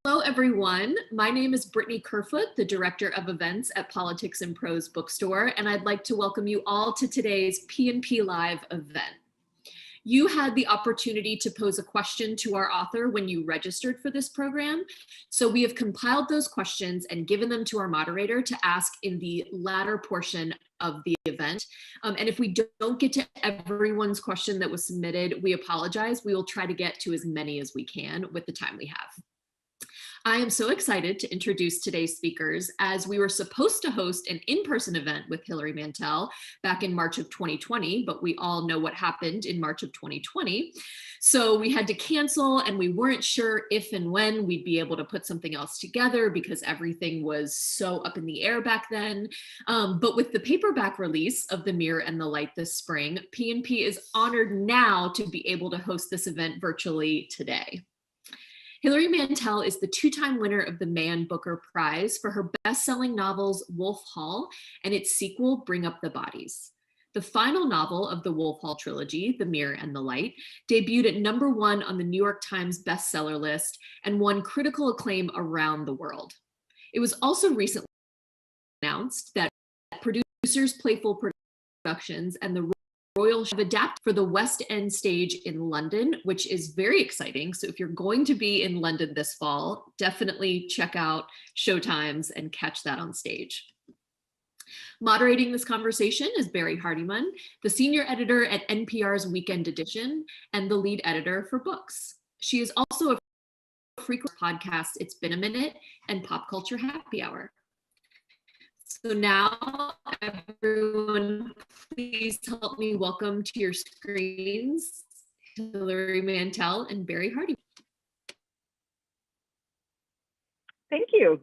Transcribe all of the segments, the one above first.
Hello, everyone. My name is Brittany Kerfoot, the Director of Events at Politics and Prose Bookstore, and I'd like to welcome you all to today's P&P Live event. You had the opportunity to pose a question to our author when you registered for this program, so we have compiled those questions and given them to our moderator to ask in the latter portion of the event. And if we don't get to everyone's question that was submitted, we apologize. We will try to get to as many as we can with the time we have. I am so excited to introduce today's speakers, as we were supposed to host an in-person event with Hilary Mantel back in March of 2020, but we all know what happened in March of 2020. So we had to cancel, and we weren't sure if and when we'd be able to put something else together because everything was so up in the air back then. But with the paperback release of The Mirror and the Light this spring, P&P is honored now to be able to host this event virtually today. Hilary Mantel is the two-time winner of the Man Booker Prize for her best-selling novels Wolf Hall and its sequel, Bring Up the Bodies. The final novel of the Wolf Hall trilogy, The Mirror and the Light, debuted at #1 on the New York Times bestseller list and won critical acclaim around the world. It was also recently announced that Producers Playful Productions and the Royal have adapted for the West End stage in London, which is very exciting. So if you're going to be in London this fall, definitely check out showtimes and catch that on stage. Moderating this conversation is Barrie Hardymon, the senior editor at NPR's Weekend Edition and the lead editor for books. She is also a frequent podcast, It's Been a Minute, and Pop Culture Happy Hour. So now, everyone, please help me welcome to your screens Hilary Mantel and Barrie Hardymon. Thank you.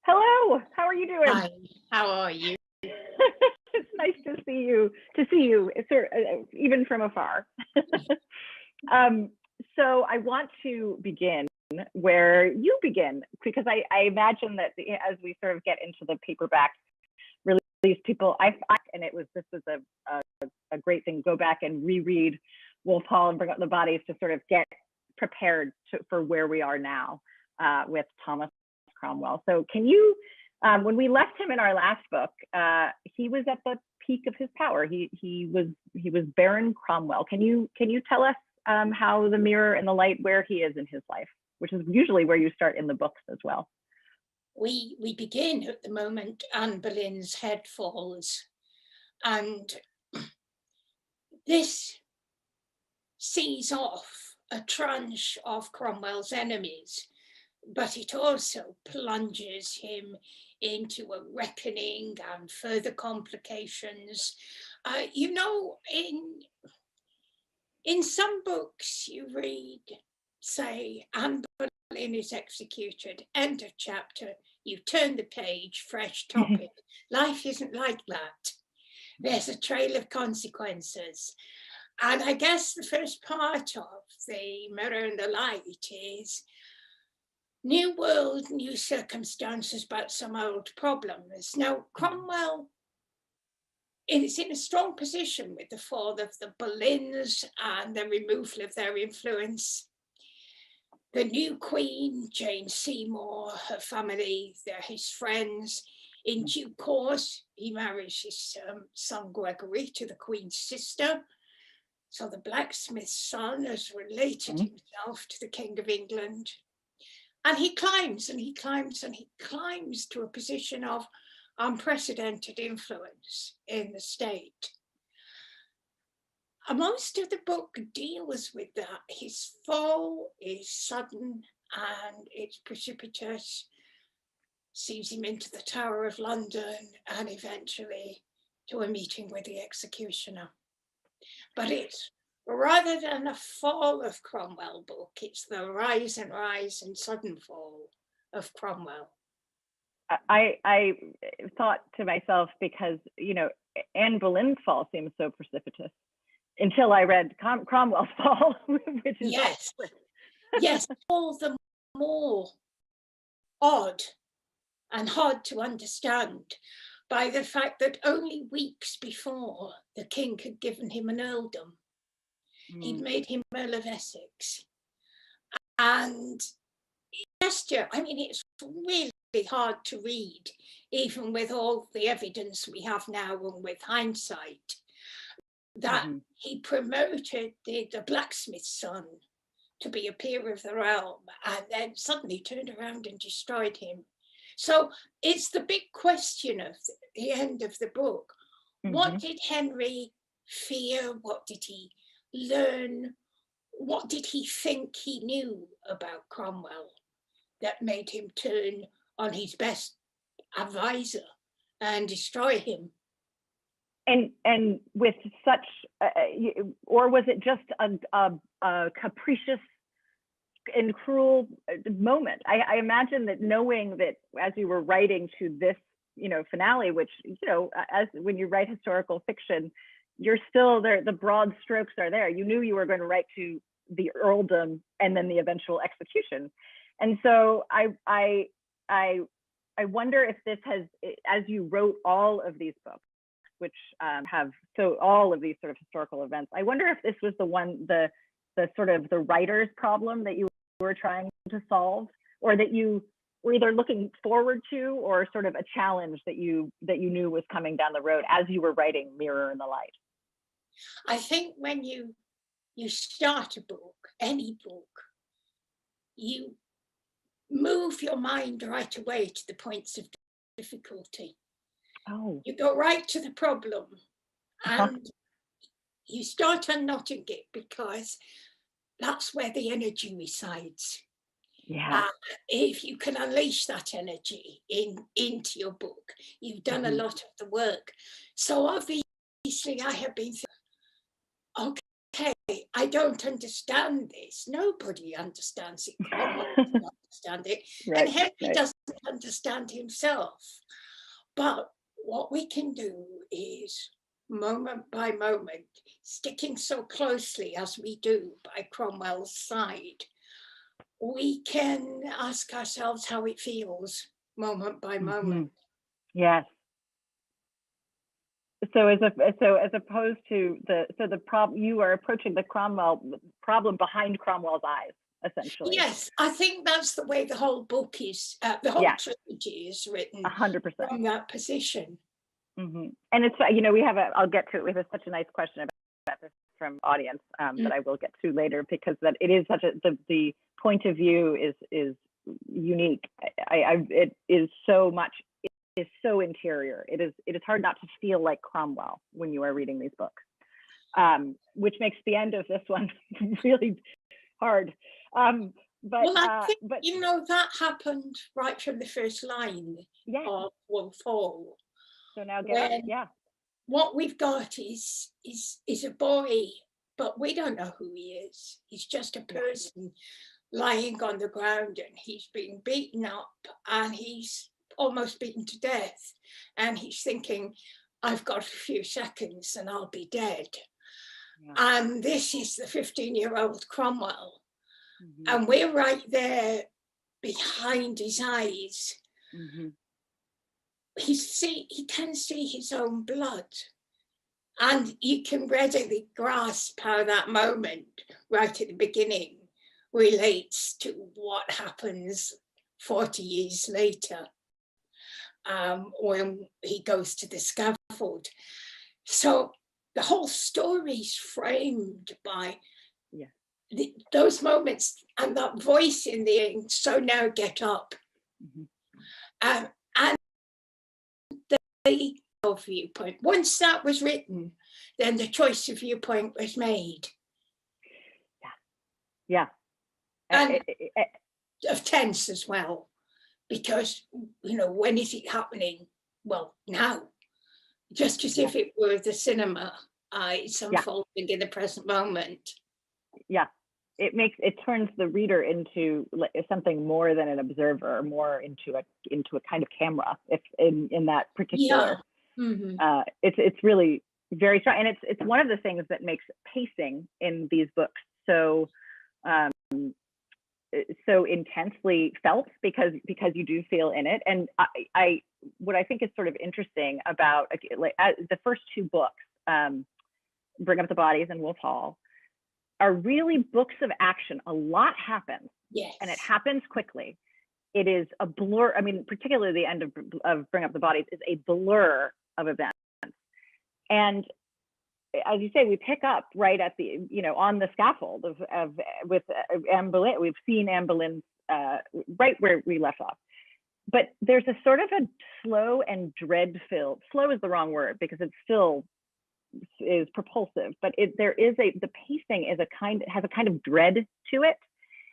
Hello, how are you doing? Hi, how are you? It's nice to see you. Even from afar. So I want to begin where you begin, because I imagine that as we sort of get into the paperback release, this was a great thing. Go back and reread Wolf Hall and Bring Up the Bodies to sort of get prepared for where we are now with Thomas Cromwell. So can you, when we left him in our last book, he was at the peak of his power. He was Baron Cromwell. Can you tell us how The Mirror and the Light, where he is in his life, which is usually where you start in the books as well? We begin at the moment Anne Boleyn's head falls, and this sees off a tranche of Cromwell's enemies, but it also plunges him into a reckoning and further complications. In some books you read, say, Anne Boleyn is executed, end of chapter, you turn the page, fresh topic. Life isn't like that. There's a trail of consequences. And I guess the first part of The Mirror and the Light is new world, new circumstances, but some old problems. Now, Cromwell is in a strong position with the fall of the Boleyns and the removal of their influence. The new queen, Jane Seymour, her family, they're his friends. In due course, he marries his son Gregory to the queen's sister. So the blacksmith's son has related himself to the King of England. And he climbs and he climbs and he climbs to a position of unprecedented influence in the state. Most of the book deals with that. His fall is sudden and it's precipitous, sees him into the Tower of London and eventually to a meeting with the executioner. But it's rather than a fall of Cromwell book, it's the rise and sudden fall of Cromwell. I thought to myself, because, Anne Boleyn's fall seems so precipitous, until I read Cromwell's fall, which is yes, all the more odd and hard to understand by the fact that only weeks before the king had given him an earldom. He'd made him Earl of Essex, and gesture, I mean, it's really hard to read, even with all the evidence we have now and with hindsight, that he promoted the blacksmith's son to be a peer of the realm and then suddenly turned around and destroyed him. So it's the big question of the end of the book. What did Henry fear? What did he learn? What did he think he knew about Cromwell that made him turn on his best advisor and destroy him? And with such, or was it just a capricious and cruel moment? I imagine that, knowing that as you were writing to this, finale, which, as when you write historical fiction, you're still there, the broad strokes are there. You knew you were going to write to the earldom and then the eventual execution. And so I wonder if this has, as you wrote all of these books, which have all of these sort of historical events, I wonder if this was the sort of the writer's problem that you were trying to solve, or that you were either looking forward to, or sort of a challenge that you knew was coming down the road as you were writing Mirror in the Light. I think when you start a book, any book, you move your mind right away to the points of difficulty. Oh. You go right to the problem and you start unknotting it, because that's where the energy resides. Yeah. If you can unleash that energy into your book, you've done a lot of the work. So obviously I have been thinking, okay, I don't understand this. Nobody understands it. Cromwell doesn't understand it. Right, and Henry doesn't understand himself. But what we can do is, moment by moment, sticking so closely as we do by Cromwell's side, we can ask ourselves how it feels moment by moment. Yes. So as opposed to the problem, you are approaching the problem behind Cromwell's eyes, essentially. Yes, I think that's the way the whole book is, the whole trilogy is written. 100% from that position. And it's, we have I'll get to it. We have such a nice question about this from audience that I will get to later, because that it is such the point of view is unique. It is so much. It is so interior. It is hard not to feel like Cromwell when you are reading these books, which makes the end of this one really hard. But I think, that happened right from the first line of Wolf Hall. So now what we've got is a boy, but we don't know who he is. He's just a person lying on the ground, and he's being beaten up, and he's almost beaten to death. And he's thinking, I've got a few seconds and I'll be dead. Yeah. And this is the 15-year-old Cromwell. And we're right there behind his eyes. He can see his own blood. And you can readily grasp how that moment right at the beginning relates to what happens 40 years later, when he goes to the scaffold. So the whole story's framed by those moments, and that voice in the end, so now get up. And the viewpoint, once that was written, then the choice of viewpoint was made. And of tense as well, because when is it happening? Well, now, just as if it were the cinema, it's unfolding in the present moment. It turns the reader into something more than an observer, more into a kind of camera, if in that particular. It's really very strong, and it's one of the things that makes pacing in these books so intensely felt, because you do feel in it. And what I think is sort of interesting about the first two books, Bring Up the Bodies and Wolf Hall, are really books of action. A lot happens, Yes. and it happens quickly. It is a blur. I mean, particularly the end of Bring Up the Bodies is a blur of events. And as you say, we pick up right at the, on the scaffold with Anne Boleyn. We've seen Anne Boleyn right where we left off. But there's a sort of a slow and dread-filled, slow is the wrong word because it still is propulsive, but the pacing has a kind of dread to it.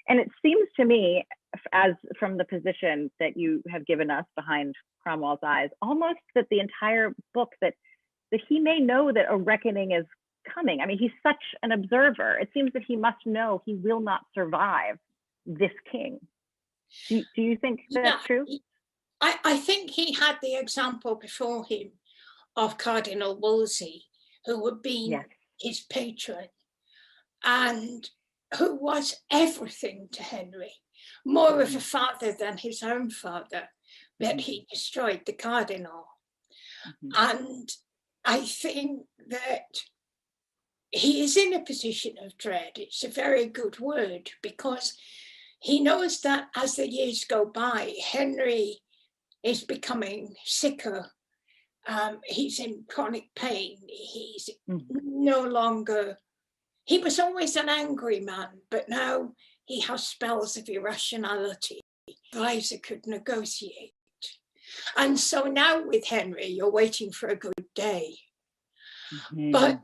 And it seems to me, as from the position that you have given us behind Cromwell's eyes, almost that the entire book that he may know that a reckoning is coming. I mean, he's such an observer. It seems that he must know he will not survive this king. Do you think that's true? I think he had the example before him of Cardinal Wolsey, who had been his patron and who was everything to Henry, more of a father than his own father, that he destroyed the cardinal. And I think that he is in a position of dread. It's a very good word, because he knows that as the years go by, Henry is becoming sicker. He's in chronic pain. He's no longer, he was always an angry man, but now he has spells of irrationality. Advisor could negotiate. And so now with Henry, you're waiting for a good day. But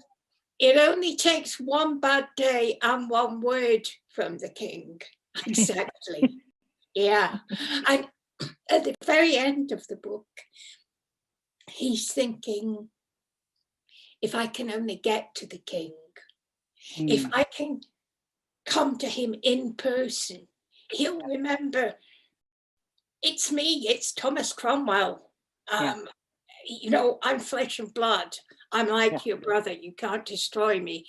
it only takes one bad day and one word from the king. Exactly. Yeah. And at the very end of the book, he's thinking, if I can only get to the king, if I can come to him in person, he'll remember, it's me, it's Thomas Cromwell. I'm flesh and blood. I'm like your brother, you can't destroy me.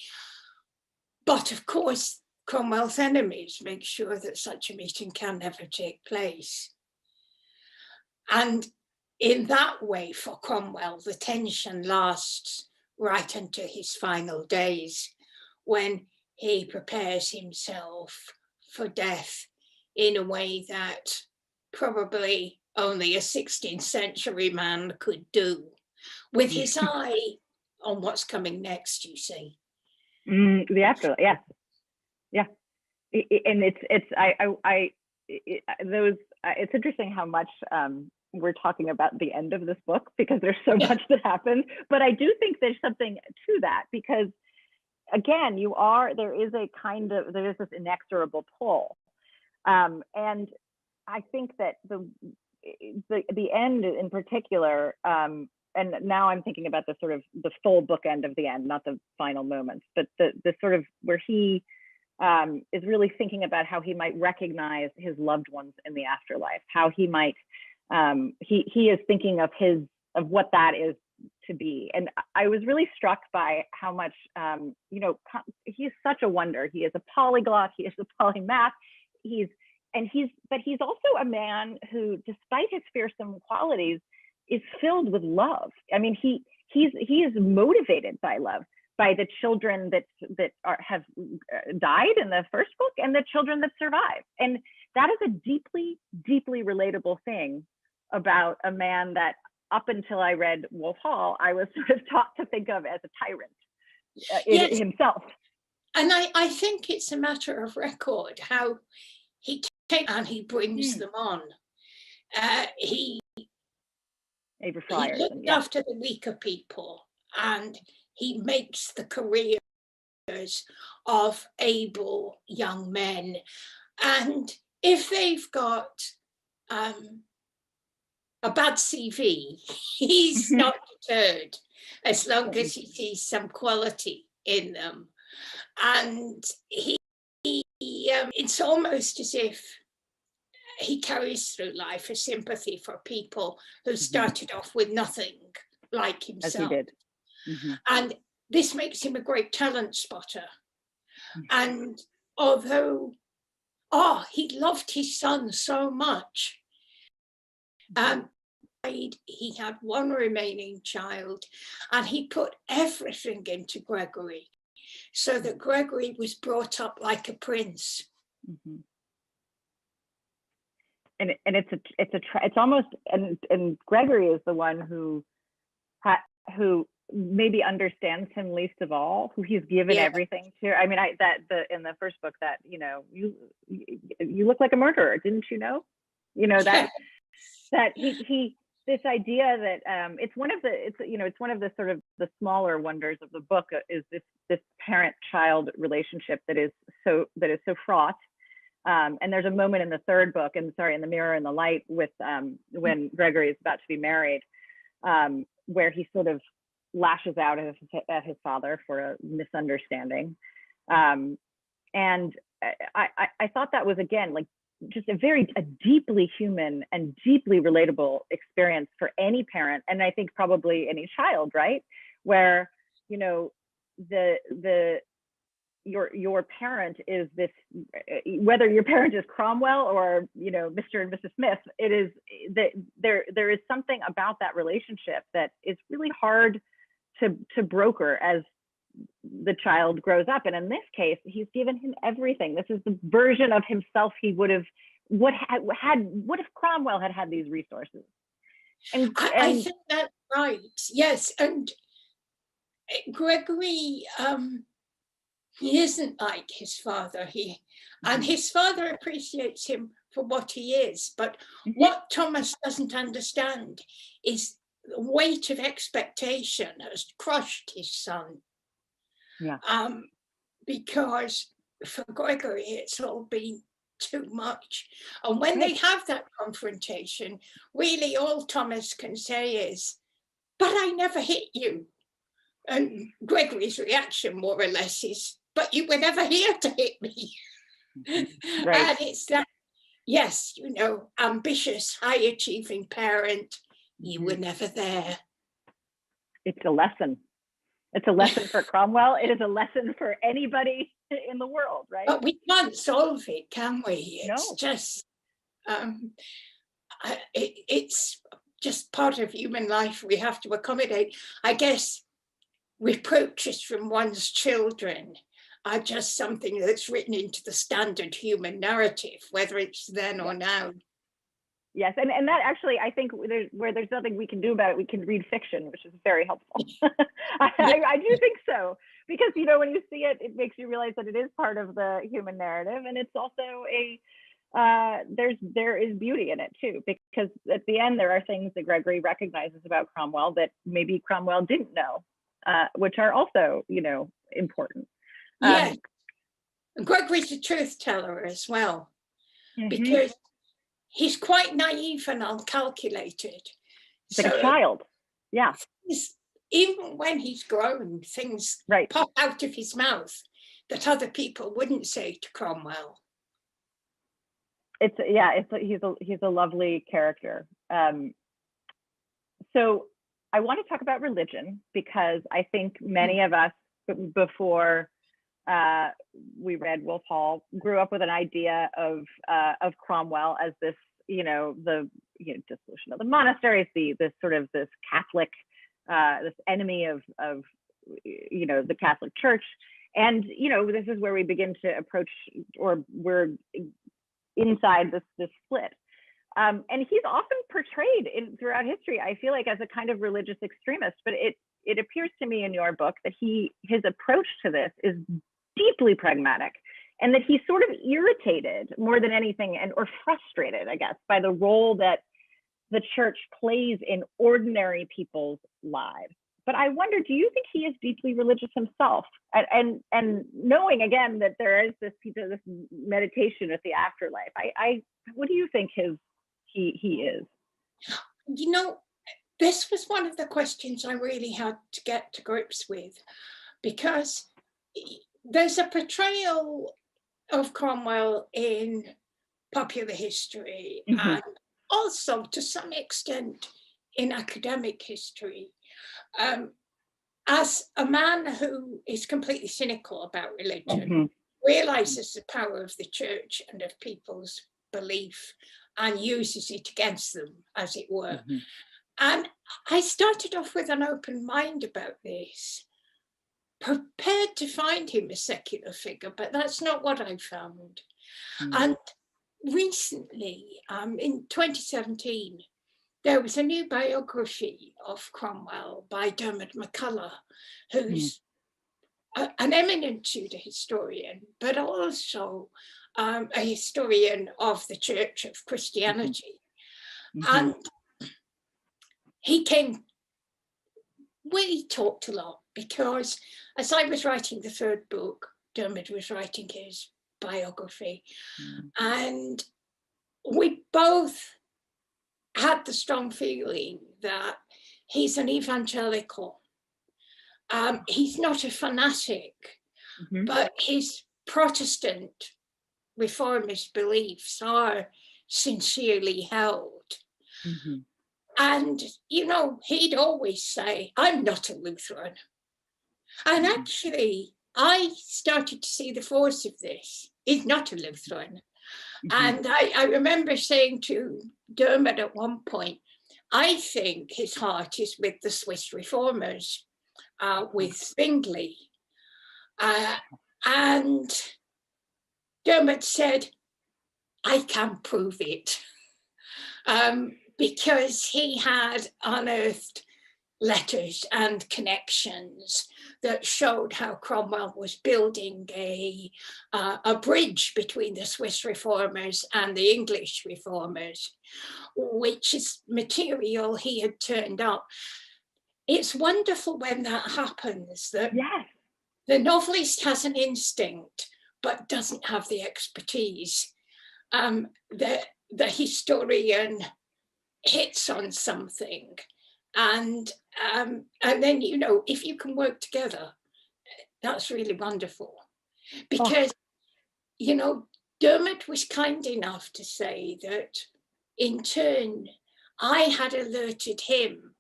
But of course, Cromwell's enemies make sure that such a meeting can never take place. And in that way, for Cromwell, the tension lasts right into his final days, when he prepares himself for death in a way that probably only a 16th century man could do, with his eye on what's coming next, you see. The afterlife, yeah. And it's interesting how much we're talking about the end of this book, because there's so much that happens. But I do think there's something to that, because again, there is this inexorable pull. And I think that the end in particular, and now I'm thinking about the sort of the full bookend of the end, not the final moments, but the sort of where he is really thinking about how he might recognize his loved ones in the afterlife, how he might, he is thinking of what that is to be. And I was really struck by how much, he is such a wonder. He is a polyglot, he is a polymath, but he's also a man who, despite his fearsome qualities, is filled with love. I mean, he is motivated by love, by the children that have died in the first book and the children that survive. And that is a deeply, deeply relatable thing about a man that, up until I read Wolf Hall, I was sort of taught to think of as a tyrant himself. And I think it's a matter of record, how he takes and he brings them on. He looked after the weaker people, and he makes the careers of able young men. And if they've got a bad CV, he's not deterred, as long as he sees some quality in them. And it's almost as if he carries through life a sympathy for people who started off with nothing, like himself. As he did. And this makes him a great talent spotter. And although, he loved his son so much, he had one remaining child, and he put everything into Gregory so that Gregory was brought up like a prince. Mm-hmm. And it's almost, and Gregory is the one who maybe understands him least of all, who he's given everything to. I mean, in the first book that, you know, you look like a murderer, didn't you know? You know, that he this idea that it's one of the sort of the smaller wonders of the book is this parent-child relationship that is so fraught. And there's a moment in the third book, in the Mirror and the Light, with when Gregory is about to be married, where he sort of lashes out at his father for a misunderstanding. And I thought that was, again, like just a deeply human and deeply relatable experience for any parent, and I think probably any child, right? Where, you know, your parent is this, whether your parent is Cromwell or, you know, Mr. and Mrs. Smith, it is that there is something about that relationship that is really hard to broker as the child grows up. And in this case, he's given him everything. This is the version of himself he would have, what if Cromwell had these resources? And I think that's right. Yes, and Gregory, he isn't like his father. And his father appreciates him for what he is. But what Thomas doesn't understand is the weight of expectation has crushed his son. Yeah. Because for Gregory, it's all been too much. And when they have that confrontation, really all Thomas can say is, "But I never hit you." And Gregory's reaction, more or less, is, "But you were never here to hit me." Right. And it's that, yes, you know, ambitious, high-achieving parent, you were never there. It's a lesson. It's a lesson for Cromwell. It is a lesson for anybody in the world, right? But we can't solve it, can we? It's just, it's just part of human life we have to accommodate. I guess reproaches from one's children are just something that's written into the standard human narrative, whether it's then or now. Yes, and that actually, I think where there's nothing we can do about it, we can read fiction, which is very helpful. I do think so, because, you know, when you see it, it makes you realize that it is part of the human narrative, and it's also there is beauty in it too, because at the end there are things that Gregory recognizes about Cromwell that maybe Cromwell didn't know, which are also, you know, important. Yeah, Gregory's a truth teller as well, because he's quite naive and uncalculated. It's like a child. Yeah. Even when he's grown, things pop out of his mouth that other people wouldn't say to Cromwell. He's a lovely character. So I want to talk about religion, because I think many of us, before we read Wolf Hall, grew up with an idea of Cromwell as this, you know, the dissolution of the monasteries, this Catholic, this enemy of you know, the Catholic Church, and, you know, this is where we begin to approach, or we're inside this split. And he's often portrayed throughout history, I feel like, as a kind of religious extremist, but it appears to me in your book that his approach to this is deeply pragmatic, and that he's sort of irritated more than anything, or frustrated, I guess, by the role that the church plays in ordinary people's lives. But I wonder, do you think he is deeply religious himself? And knowing, again, that there is this meditation with the afterlife, what do you think he is? You know, this was one of the questions I really had to get to grips with, because there's a portrayal of Cromwell in popular history, and also to some extent in academic history, as a man who is completely cynical about religion, realizes the power of the church and of people's belief, and uses it against them, as it were. And I started off with an open mind about this. prepared to find him a secular figure, but that's not what I found. And recently, in 2017, there was a new biography of Cromwell by Dermot Mccullough, who's an eminent Tudor historian, but also a historian of the Church of Christianity. And we talked a lot, because as I was writing the third book, Dermot was writing his biography, and we both had the strong feeling that he's an evangelical. He's not a fanatic, but his Protestant reformist beliefs are sincerely held. And, you know, he'd always say, I'm not a Lutheran. And actually, I started to see the force of this. He's not a Lutheran. And I remember saying to Dermot at one point, I think his heart is with the Swiss reformers, with Zwingli. And Dermot said, I can't prove it. Because he had unearthed letters and connections that showed how Cromwell was building a bridge between the Swiss reformers and the English reformers, which is material he had turned up. It's wonderful when that happens, that the novelist has an instinct but doesn't have the expertise. The historian hits on something, and then, you know, if you can work together, that's really wonderful. Because you know, Dermot was kind enough to say that in turn I had alerted him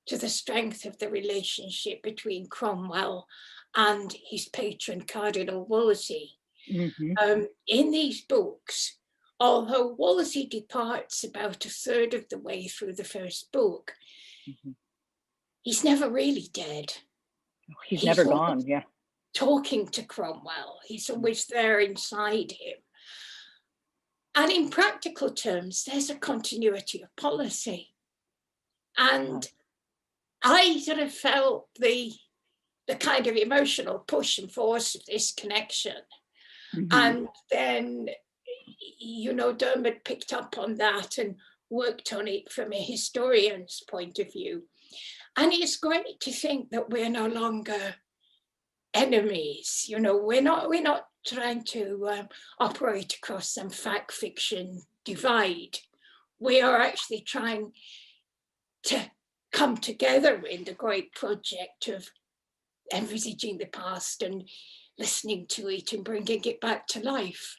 to the strength of the relationship between Cromwell and his patron Cardinal Wolsey. In these books, although Wolsey departs about a third of the way through the first book, he's never really dead. He's never gone, talking to Cromwell. He's always there inside him. And in practical terms, there's a continuity of policy. And I sort of felt the kind of emotional push and force of this connection. And then, you know, Dermot picked up on that and worked on it from a historian's point of view. And it's great to think that we're no longer enemies. You know, we're not trying to operate across some fact fiction divide. We are actually trying to come together in the great project of envisaging the past and listening to it and bringing it back to life.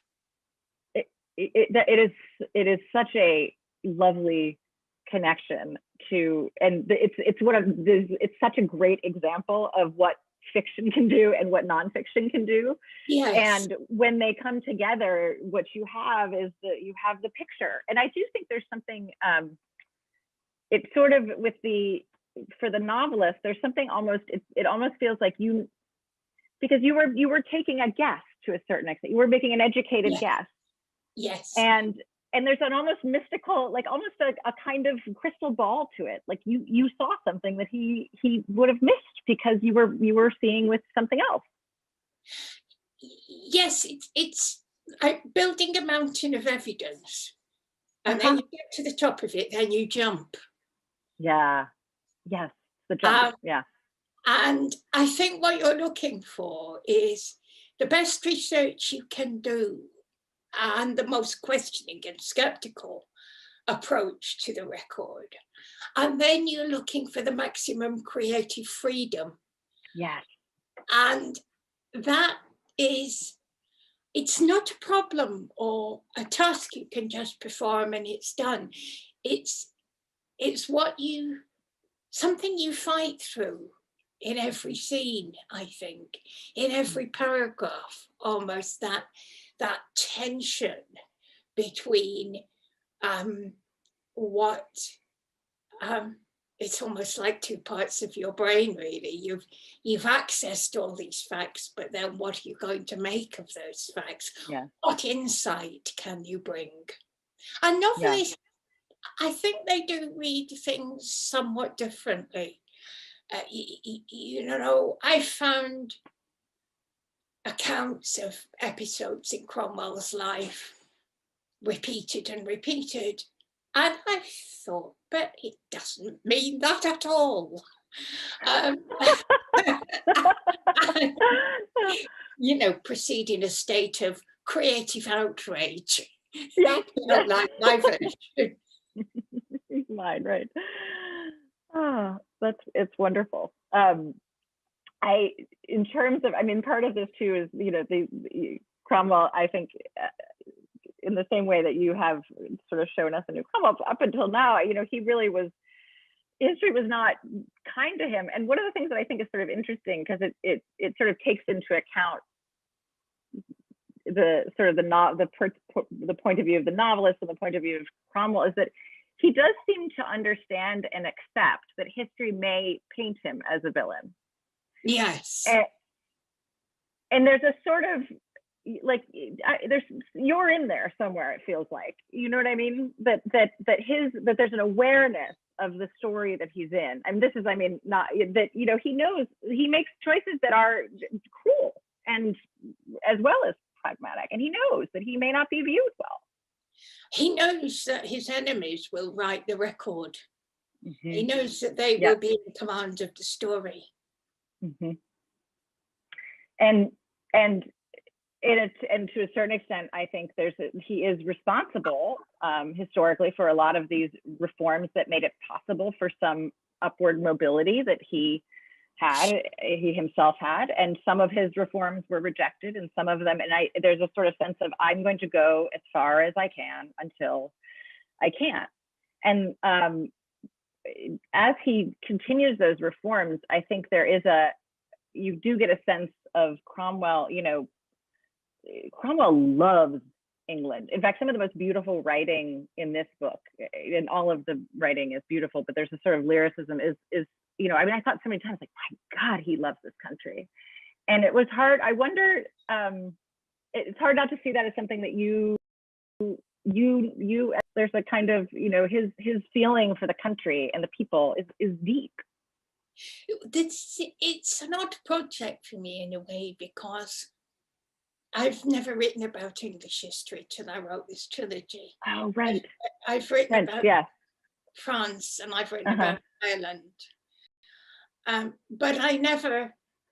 It is such a lovely connection to, and it's such a great example of what fiction can do and what nonfiction can do. And when they come together, what you have is you have the picture. And I do think there's something, it's sort of for the novelist, there's something almost, it almost feels like because you were taking a guess to a certain extent. You were making an educated guess. And there's an almost mystical, like almost a kind of crystal ball to it. Like you saw something that he would have missed because you were seeing with something else. Yes, it's building a mountain of evidence, and then you get to the top of it, then you jump. The jump. And I think what you're looking for is the best research you can do and the most questioning and skeptical approach to the record. And then you're looking for the maximum creative freedom. And that is, it's not a problem or a task you can just perform and it's done. It's something you fight through in every scene, I think, in every paragraph, almost that tension between what it's almost like two parts of your brain, really. You've accessed all these facts, but then what are you going to make of those facts? Yeah. What insight can you bring? And Yeah. novelists, I think they do read things somewhat differently. You know, I found accounts of episodes in Cromwell's life repeated and repeated. And I thought, but it doesn't mean that at all. You know, proceeding a state of creative outrage. Yeah. You know, like my version. Mine, right. Oh, it's wonderful. In terms of, I mean, part of this too is, you know, the Cromwell, I think, in the same way that you have sort of shown us a new Cromwell up until now, you know, he really was, history was not kind to him. And one of the things that I think is sort of interesting, because it sort of takes into account the sort of the point of view of the novelist and the point of view of Cromwell, is that he does seem to understand and accept that history may paint him as a villain. Yes. And there's a sort of, like, you're in there somewhere, it feels like, you know what I mean, that there's an awareness of the story that he's in. And this is, I mean, not that, you know, he knows he makes choices that are cruel and as well as pragmatic, and he knows that he may not be viewed well. He knows that his enemies will write the record. Mm-hmm. He knows that they will be in command of the story. Mm-hmm. And to a certain extent, I think he is responsible historically for a lot of these reforms that made it possible for some upward mobility that he himself had, and some of his reforms were rejected, and some of them, and there's a sort of sense of, I'm going to go as far as I can until I can't. And as he continues those reforms, I think you do get a sense of Cromwell. You know, Cromwell loves England. In fact, some of the most beautiful writing in this book, and all of the writing is beautiful, but there's a sort of lyricism is, you know, I mean, I thought so many times, like, my God, he loves this country. And it was hard. I wonder, it's hard not to see that as something that you, there's a kind of, you know, his feeling for the country and the people is deep. It's an odd project for me in a way, because I've never written about English history till I wrote this trilogy. Oh, right. I've written about France, and I've written about Ireland. But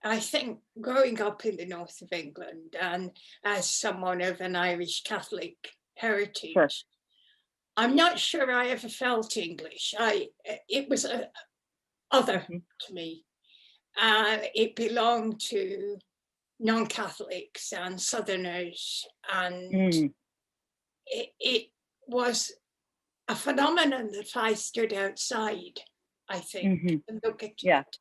I think growing up in the north of England, and as someone of an Irish Catholic heritage, sure, I'm not sure I ever felt English. It was other to me. It belonged to non-Catholics and Southerners, and it was a phenomenon that I stood outside, I think, and look at it.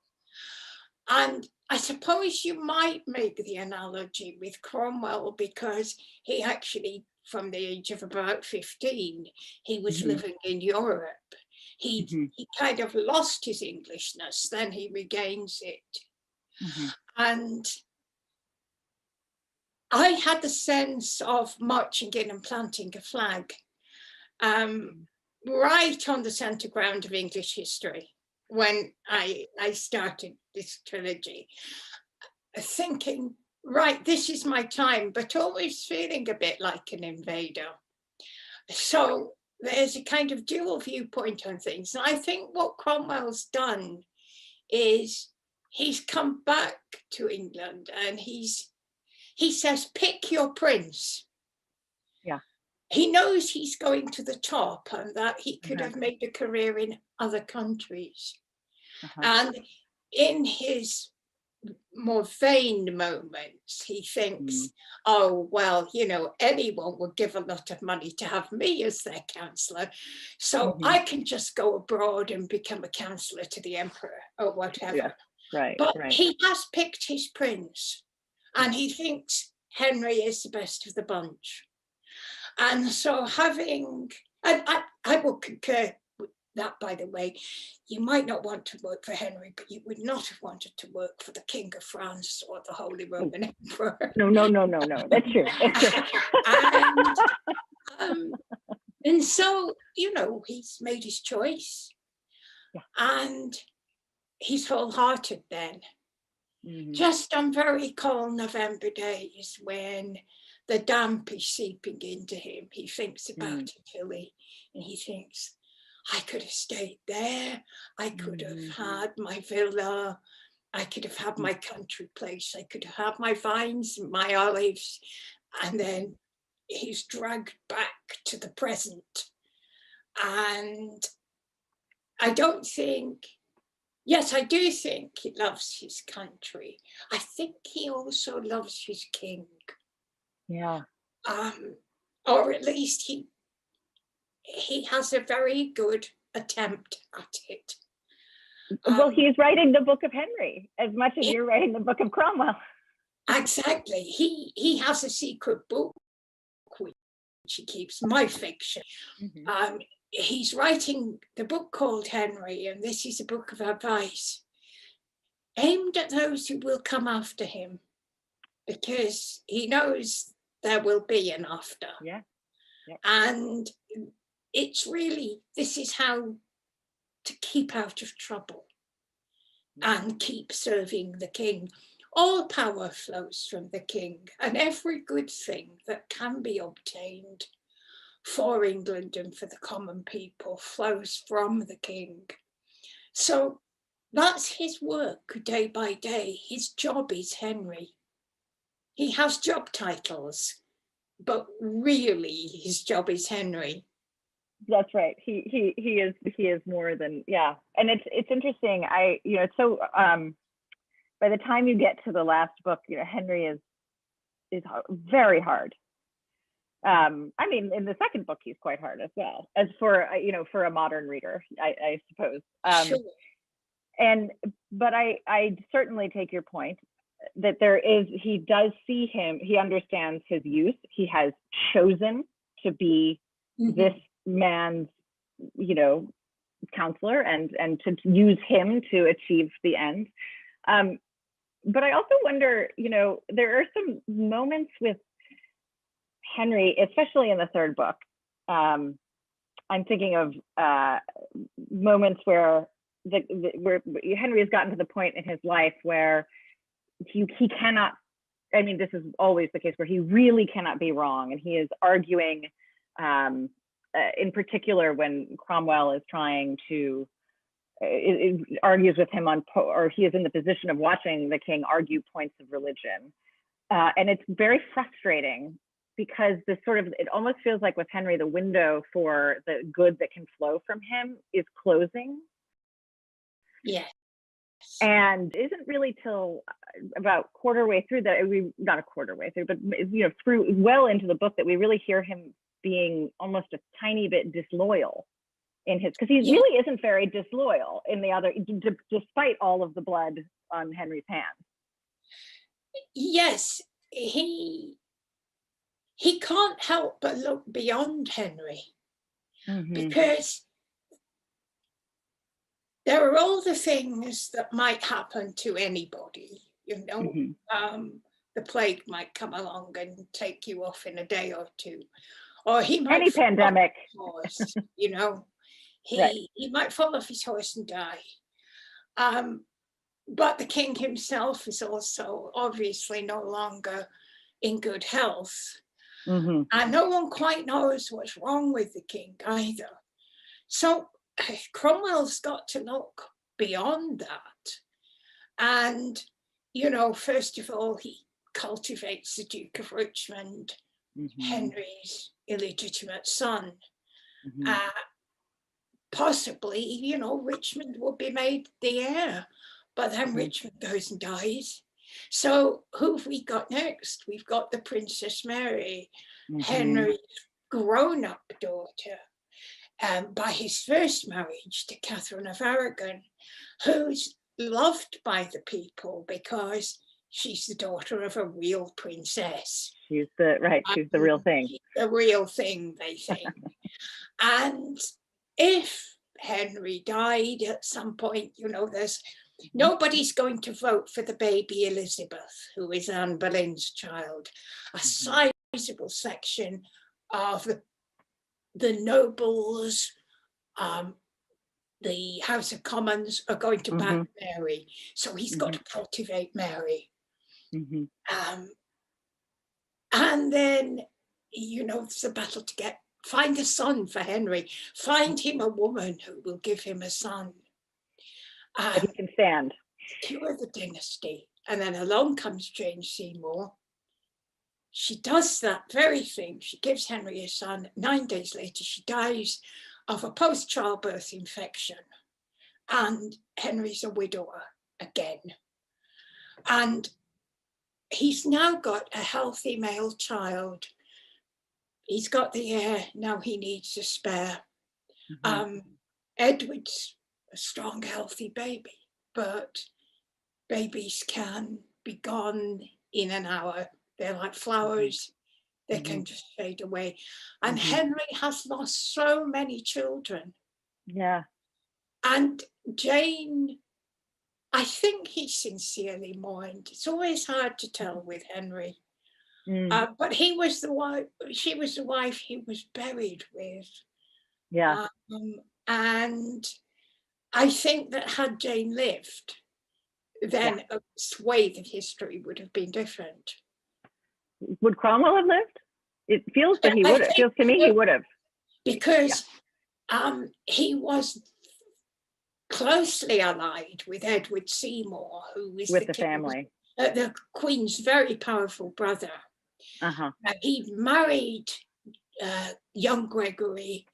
And I suppose you might make the analogy with Cromwell, because he actually, from the age of about 15, he was living in Europe. He kind of lost his Englishness, then he regains it. And I had the sense of marching in and planting a flag right on the centre ground of English history when I started this trilogy, thinking, right, this is my time, but always feeling a bit like an invader. So there's a kind of dual viewpoint on things. And I think what Cromwell's done is he's come back to England, and he says, pick your prince. Yeah. He knows he's going to the top, and that he could have made a career in other countries. And in his more vain moments, he thinks, oh, well, you know, anyone would give a lot of money to have me as their counsellor, so I can just go abroad and become a counsellor to the emperor or whatever. But he has picked his prince, and he thinks Henry is the best of the bunch. And so I will concur that, by the way, you might not want to work for Henry, but you would not have wanted to work for the King of France or the Holy Roman Emperor. No. That's true. And so, you know, he's made his choice. Yeah. And he's wholehearted then. Mm-hmm. Just on very cold November days when the damp is seeping into him, he thinks about it, Hilly, and he thinks, I could have stayed there. I could have had my villa. I could have had my country place. I could have had my vines and my olives. And then he's dragged back to the present. And I don't think, yes, I do think he loves his country. I think he also loves his king. Yeah. Or at least he has a very good attempt at it. Well, he's writing the Book of Henry as much as you're writing the Book of Cromwell. Exactly. He has a secret book which he keeps, my fiction. He's writing the book called Henry, and this is a book of advice aimed at those who will come after him, because he knows there will be an after. Yeah. Yep. And it's really, this is how to keep out of trouble and keep serving the king. All power flows from the king, and every good thing that can be obtained for England and for the common people flows from the king. So that's his work day by day. His job is Henry. He has job titles, but really his job is Henry. That's right. He is more than, yeah. And it's interesting. It's so by the time you get to the last book, Henry is very hard. I mean, in the second book, he's quite hard as well, as for a modern reader, I suppose. Sure. But I certainly take your point that he does see him, he understands his youth. He has chosen to be this man's, counselor and to use him to achieve the end. But I also wonder, there are some moments with Henry, especially in the third book. I'm thinking of moments where where Henry has gotten to the point in his life where he cannot, I mean, this is always the case where he really cannot be wrong, and he is arguing, in particular when Cromwell is trying to, argues with him or he is in the position of watching the king argue points of religion. And it's very frustrating because it almost feels like with Henry, the window for the good that can flow from him is closing. Yeah. And isn't really till about quarter way through that not a quarter way through, but through well into the book that we really hear him being almost a tiny bit disloyal in his, because he really isn't very disloyal in the other, despite all of the blood on Henry's hands. Yes, he can't help but look beyond Henry, because there are all the things that might happen to anybody, the plague might come along and take you off in a day or two, or he might any pandemic, horse, right. He might fall off his horse and die. But the king himself is also obviously no longer in good health. And no one quite knows what's wrong with the king either. So Cromwell's got to look beyond that. And, first of all, he cultivates the Duke of Richmond, Henry's illegitimate son. Possibly, Richmond will be made the heir, but then Richmond goes and dies. So who have we got next? We've got the Princess Mary, Henry's grown-up daughter, by his first marriage to Catherine of Aragon, who's loved by the people because she's the daughter of a real princess. She's the real thing. She's the real thing, they think. And if Henry died at some point. You know, there's nobody's going to vote for the baby Elizabeth, who is Anne Boleyn's child. A sizable section of the nobles, the House of Commons are going to back Mary. So he's got to cultivate Mary. And then, you know, there's a battle to find a son for Henry, find him a woman who will give him a son. That he can stand. Secure the dynasty. And then along comes Jane Seymour. She does that very thing. She gives Henry a son. 9 days later, she dies of a post-childbirth infection. And Henry's a widower again. And he's now got a healthy male child. He's got the heir, now he needs a spare. Edward's a strong, healthy baby, but babies can be gone in an hour. They're like flowers, they can just fade away. And Henry has lost so many children. Yeah. And Jane, I think he sincerely mourned. It's always hard to tell with Henry. But he was the wife, she was the wife he was buried with. Yeah. And I think that had Jane lived, then a swathe of history would have been different. Would Cromwell have lived? It feels that he would have. It feels to me he would have. Because he was closely allied with Edward Seymour, who is with the family. The Queen's very powerful brother. He married young Gregory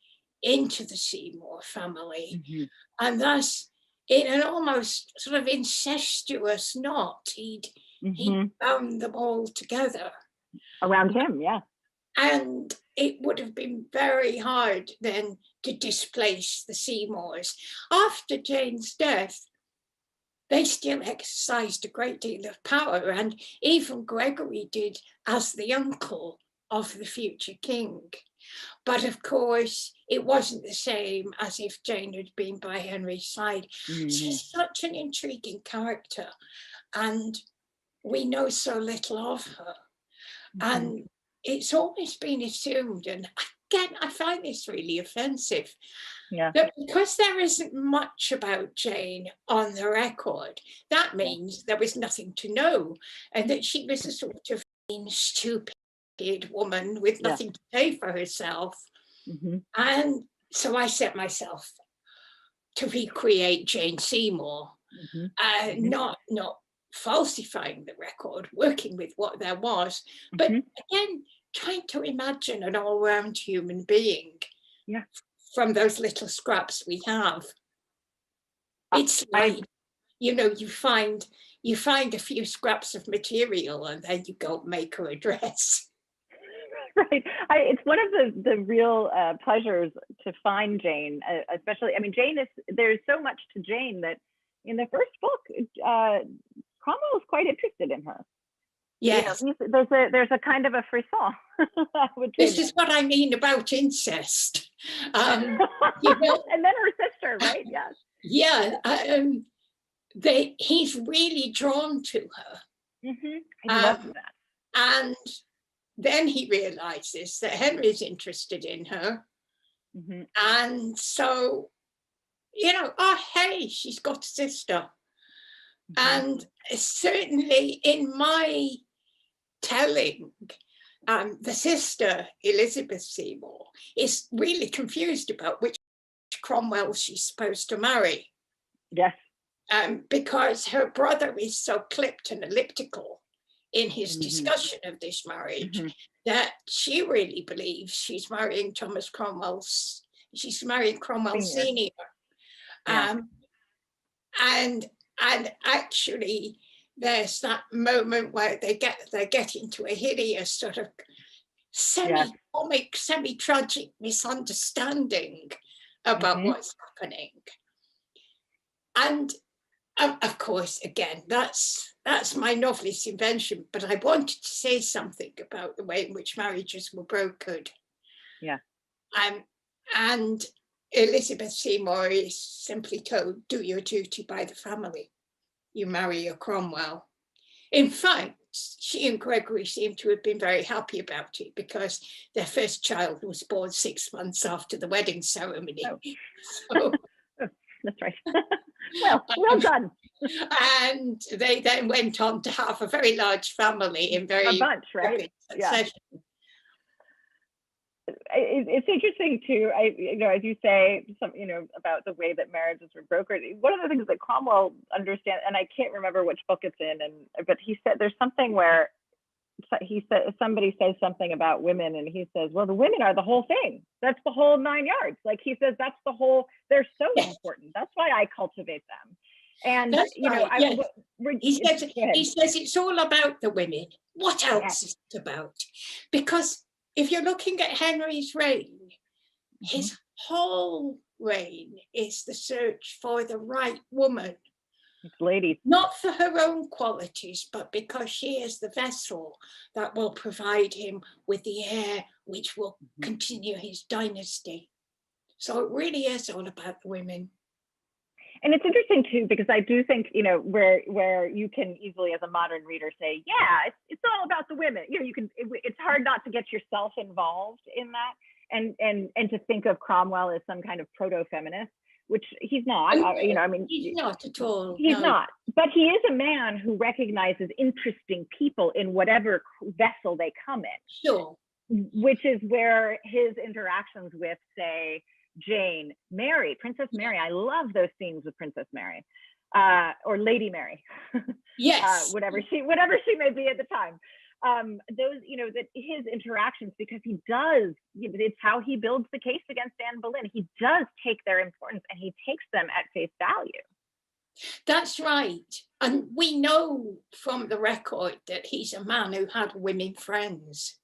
into the Seymour family, and thus in an almost sort of incestuous knot, he'd bound them all together around him. Yeah. And it would have been very hard then to displace the Seymours. After Jane's death, they still exercised a great deal of power, and even Gregory did as the uncle of the future king. But of course, it wasn't the same as if Jane had been by Henry's side. She's such an intriguing character, and we know so little of her. And it's always been assumed, and again, I find this really offensive, that because there isn't much about Jane on the record, that means there was nothing to know, and that she was a sort of stupid woman with nothing to say for herself. And so I set myself to recreate Jane Seymour, not falsifying the record, working with what there was, but again, trying to imagine an all-round human being from those little scraps we have. It's like, you know, you find a few scraps of material and then you go make her a dress. Right. It's one of the real pleasures to find Jane, especially, I mean, there's so much to Jane that in the first book, Cromwell was quite interested in her. Yes. You know, there's a kind of a frisson. This is what I mean about incest. You know, and then her sister, right? Yes. Yeah. He's really drawn to her. I love that. And then he realizes that Henry's interested in her. And so, you know, oh, hey, she's got a sister. And certainly in my telling, the sister, Elizabeth Seymour, is really confused about which Cromwell she's supposed to marry. Yes. Because her brother is so clipped and elliptical in his discussion of this marriage that she really believes she's marrying Cromwell Senior. And actually, there's that moment where they get into a hideous sort of semi-comic, semi-tragic misunderstanding about what's happening. And of course, again, that's my novelist's invention, but I wanted to say something about the way in which marriages were brokered. Yeah. And Elizabeth Seymour is simply told, do your duty by the family. You marry your Cromwell. In fact, she and Gregory seem to have been very happy about it because their first child was born 6 months after the wedding ceremony. Oh. So, that's right. well done. And they then went on to have a very large family in very a bunch, right? succession. Yeah. It's interesting too. As you say, about the way that marriages were brokered. One of the things that Cromwell understands, and I can't remember which book it's in, but he said there's something where he said somebody says something about women, and he says, "Well, the women are the whole thing. That's the whole 9 yards." Like he says, that's the whole. They're so important. That's why I cultivate them. And that's right, yes. He says it's all about the women. What else is it about? Because if you're looking at Henry's reign, his whole reign is the search for the right woman. Lady. Not for her own qualities, but because she is the vessel that will provide him with the heir which will continue his dynasty. So it really is all about the women. And it's interesting too, because I do think, where you can easily as a modern reader say, yeah, it's all about the women. It's hard not to get yourself involved in that and to think of Cromwell as some kind of proto-feminist, which he's not. He's not at all. He's not. But he is a man who recognizes interesting people in whatever vessel they come in. Sure. Which is where his interactions with, say, Jane, Mary, Princess Mary. I love those scenes with Princess Mary, or Lady Mary. Yes. Whatever she may be at the time. Those, that his interactions, because he does, it's how he builds the case against Anne Boleyn. He does take their importance and he takes them at face value. That's right. And we know from the record that he's a man who had women friends.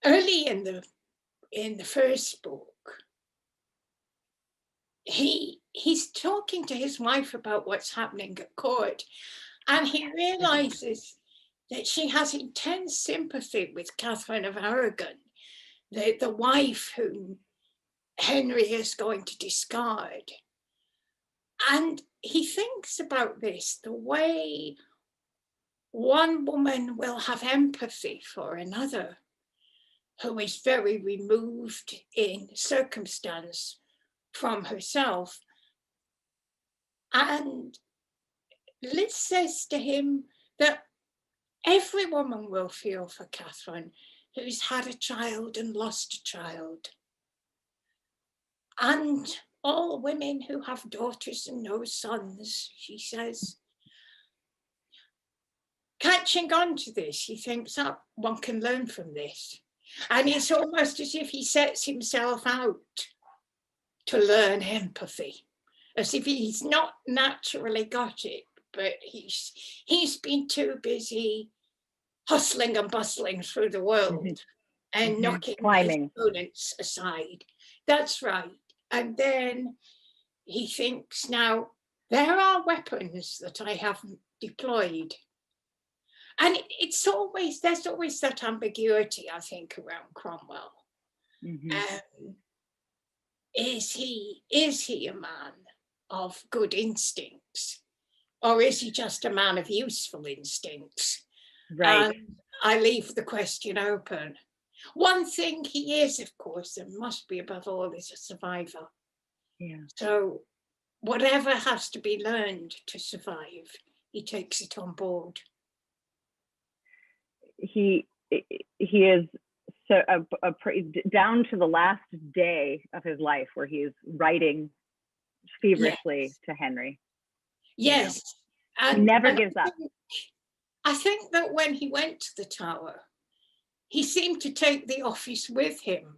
Early in the first book, he's talking to his wife about what's happening at court, and he realizes that she has intense sympathy with Catherine of Aragon, the wife whom Henry is going to discard. And he thinks about this, the way one woman will have empathy for another who is very removed in circumstance from herself. And Liz says to him that every woman will feel for Catherine who's had a child and lost a child. And all women who have daughters and no sons, she says. Catching on to this, he thinks that one can learn from this. And it's almost as if he sets himself out to learn empathy, as if he's not naturally got it, but he's been too busy hustling and bustling through the world and knocking his opponents aside. That's right. And then he thinks, now, there are weapons that I haven't deployed. And there's always that ambiguity, I think, around Cromwell. Is he a man of good instincts, or is he just a man of useful instincts? Right. And I leave the question open. One thing he is, of course, and must be above all, is a survivor. Yeah. So whatever has to be learned to survive, he takes it on board. He is so down to the last day of his life, where he is writing feverishly to Henry. Yes, and he never gives up. I think that when he went to the Tower, he seemed to take the office with him,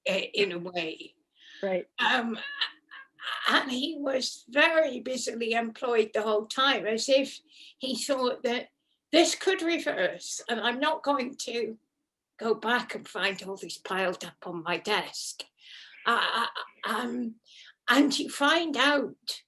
in a way. Right. And he was very busily employed the whole time, as if he thought that this could reverse, and I'm not going to go back and find all this piled up on my desk. And you find out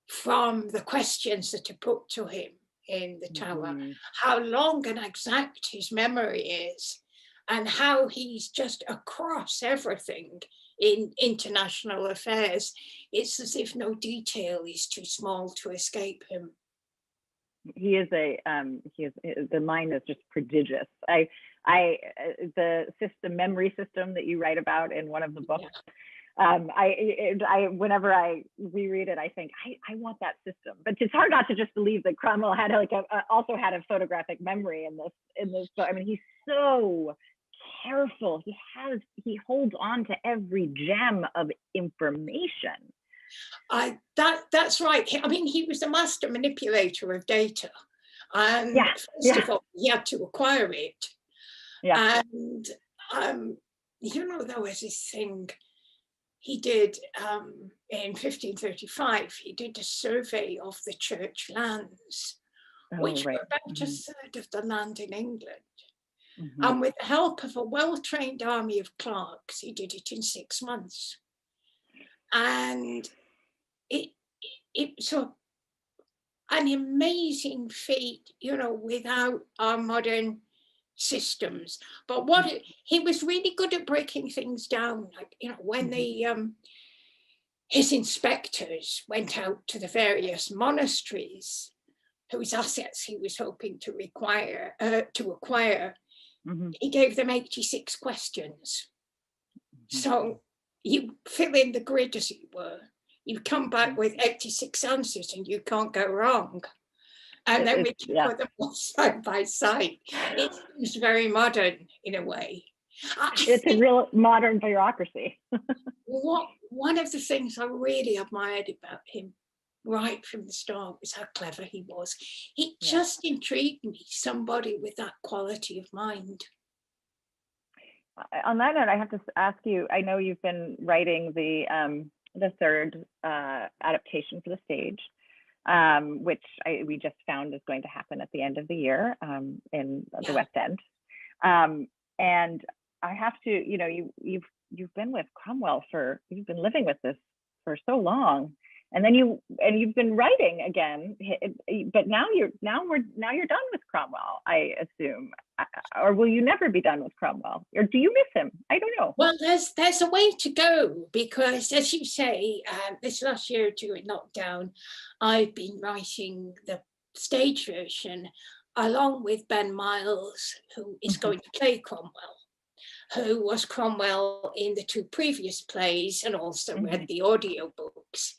from the questions that are put to him in the Tower how long and exact his memory is, and how he's just across everything in international affairs. It's as if no detail is too small to escape him. The mind is just prodigious. The memory system that you write about in one of the books, whenever I reread it, I think I want that system. But it's hard not to just believe that Cromwell had also had a photographic memory in this book. I mean, he's so careful. He holds on to every gem of information. That's right. I mean, he was a master manipulator of data, and first of all, he had to acquire it. Yeah. And there was this thing he did in 1535. He did a survey of the church lands, which were about a third of the land in England. And with the help of a well-trained army of clerks, he did it in 6 months. And it's an amazing feat, without our modern systems. But he was really good at breaking things down. Like, when his inspectors went out to the various monasteries whose assets he was hoping to acquire, he gave them 86 questions. So you fill in the grid, as it were. You come back with 86 answers and you can't go wrong. And then we can put them all side by side. It's very modern in a way. It's a real modern bureaucracy. One of the things I really admired about him right from the start was how clever he was. He just intrigued me, somebody with that quality of mind. On that note, I have to ask you, I know you've been writing the third adaptation for the stage, which we just found is going to happen at the end of the year in the West End. And I have to, you've been with Cromwell you've been living with this for so long, and then you've been writing again, but now you're done with Cromwell, I assume, or will you never be done with Cromwell, or do you miss him? I don't know. Well, there's a way to go, because as you say, this last year during lockdown, I've been writing the stage version along with Ben Miles, who is going to play Cromwell, who was Cromwell in the 2 previous plays and also read the audiobooks.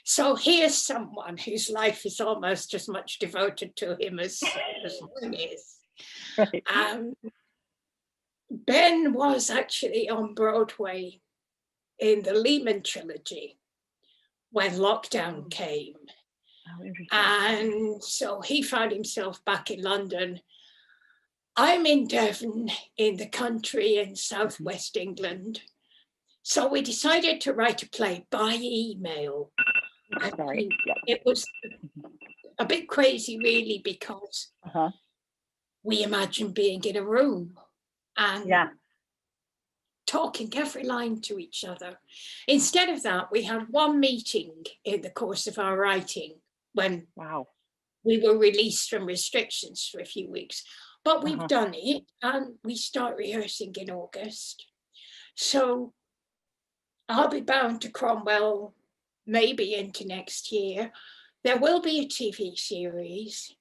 So here's someone whose life is almost as much devoted to him as mine is. Right. Ben was actually on Broadway in the Lehman trilogy when lockdown came. Oh, interesting. And so he found himself back in London. I'm in Devon, in the country in southwest England. So we decided to write a play by email. It was a bit crazy, really, because we imagined being in a room and talking every line to each other. Instead of that, we had one meeting in the course of our writing when we were released from restrictions for a few weeks. But we've done it, and we start rehearsing in August. So I'll be bound to Cromwell maybe into next year. There will be a TV series,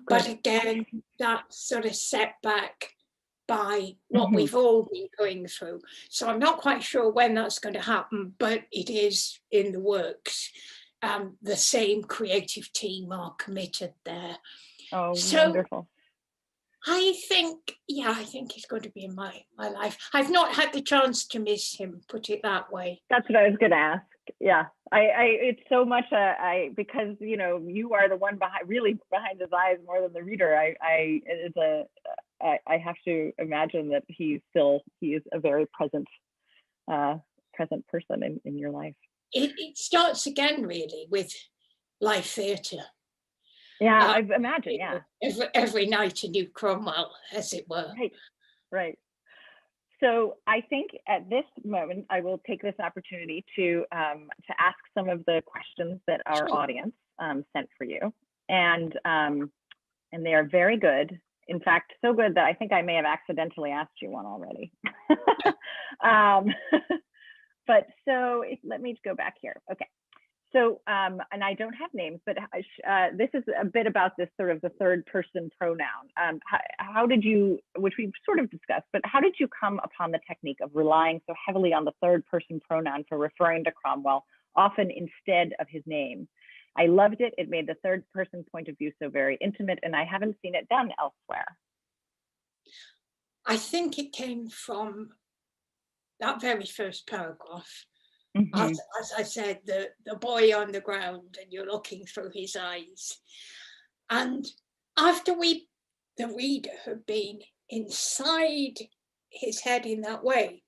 but again, that's sort of set back by what we've all been going through. So I'm not quite sure when that's going to happen, but it is in the works. The same creative team are committed there. Oh, so wonderful. I think he's going to be in my life. I've not had the chance to miss him, put it that way. That's what I was going to ask. Yeah, it's so much because you are the one behind his eyes more than the reader. I have to imagine that he is a very present person in your life. It starts again really with live theatre. Yeah, I imagine. Yeah, every night a new Cromwell, as it were. Right. So I think at this moment I will take this opportunity to ask some of the questions that our audience sent for you, and they are very good. In fact, so good that I think I may have accidentally asked you one already. But so let me go back here. Okay. So, and I don't have names, but this is a bit about this sort of the third person pronoun. How did you, which we've sort of discussed, but how did you come upon the technique of relying so heavily on the third person pronoun for referring to Cromwell, often instead of his name? I loved it. It made the third person point of view so very intimate, and I haven't seen it done elsewhere. I think it came from that very first paragraph. As I said, the boy on the ground, and you're looking through his eyes. And after the reader, had been inside his head in that way,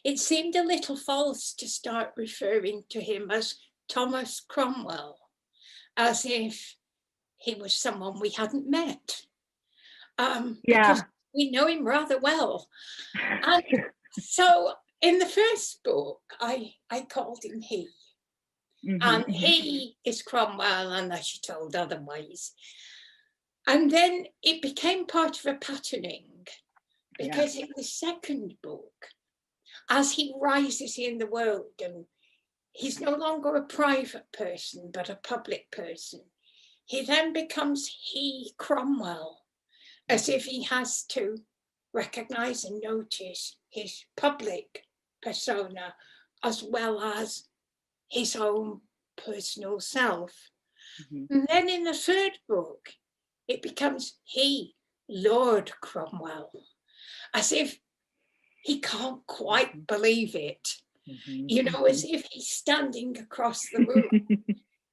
it seemed a little false to start referring to him as Thomas Cromwell, as if he was someone we hadn't met. Because we know him rather well. And so in the first book, I called him he. And he is Cromwell, unless you're told otherwise. And then it became part of a patterning, because in the second book, as he rises in the world, and he's no longer a private person, but a public person, he then becomes he Cromwell, as if he has to recognize and notice his public persona as well as his own personal self. And then in the third book, it becomes he, Lord Cromwell, as if he can't quite believe it, you know, as if he's standing across the room,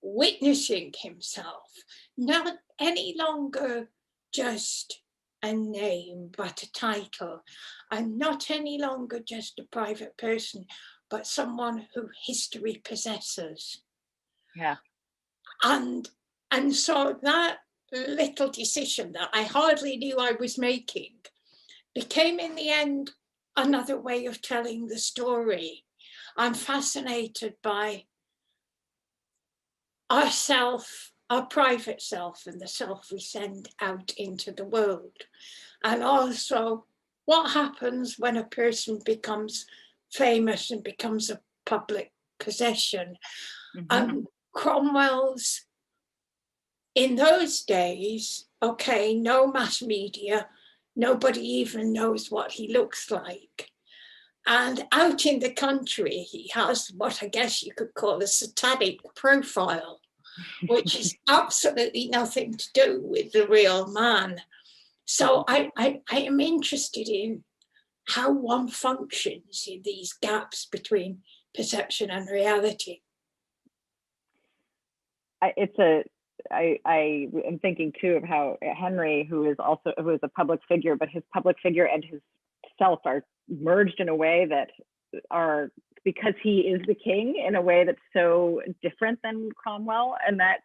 witnessing himself, not any longer just a name, but a title, and not any longer just a private person, but someone who history possesses. Yeah. And so that little decision that I hardly knew I was making became in the end another way of telling the story. I'm fascinated by ourself, our private self, and the self we send out into the world. And also what happens when a person becomes famous and becomes a public possession. And Cromwell's, in those days, okay, no mass media, nobody even knows what he looks like. And out in the country, he has what I guess you could call a satanic profile, which is absolutely nothing to do with the real man. So I am interested in how one functions in these gaps between perception and reality. I am thinking too of how Henry, who is a public figure, but his public figure and his self are merged in a way that are, because he is the king, in a way that's so different than Cromwell, and that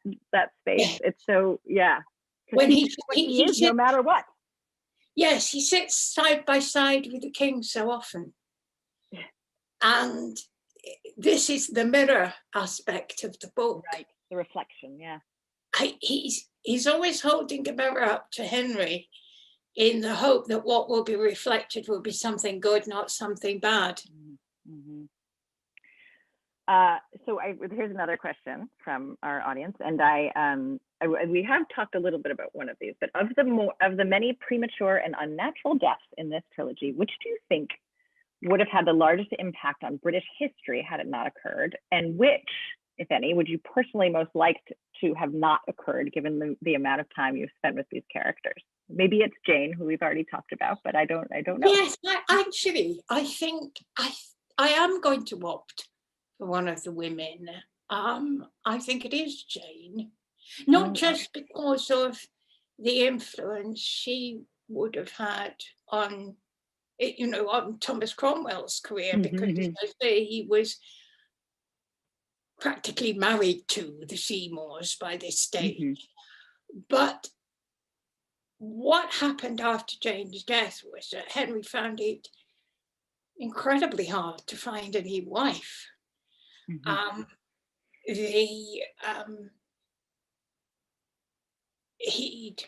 space. It's so, yeah. When he is, no matter what. Yes, he sits side by side with the king so often. And this is the mirror aspect of the book. Right, the reflection, yeah. He's always holding a mirror up to Henry in the hope that what will be reflected will be something good, not something bad. So here's another question from our audience, and we have talked a little bit about one of these, but of the many premature and unnatural deaths in this trilogy, which do you think would have had the largest impact on British history had it not occurred, and which, if any, would you personally most liked to have not occurred, given the amount of time you've spent with these characters? Maybe it's Jane, who we've already talked about, but I don't know. Yes, I think I am going to opt for one of the women. I think it is Jane, not just because of the influence she would have had on, on Thomas Cromwell's career, because as I say, he was practically married to the Seymours by this stage. But what happened after Jane's death was that Henry found it incredibly hard to find a new wife. He'd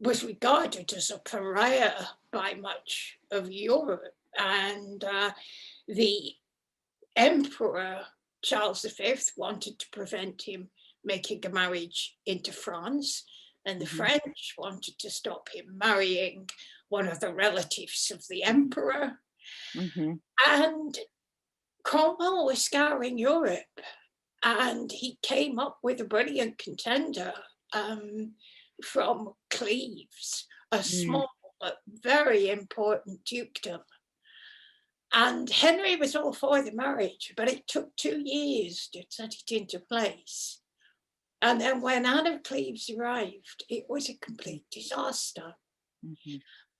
was regarded as a pariah by much of Europe. And the Emperor Charles V wanted to prevent him making a marriage into France, and the French wanted to stop him marrying one of the relatives of the Emperor. And Cromwell was scouring Europe, and he came up with a brilliant contender from Cleves, a small but very important dukedom. And Henry was all for the marriage, but it took 2 years to set it into place. And then when Anne of Cleves arrived, it was a complete disaster.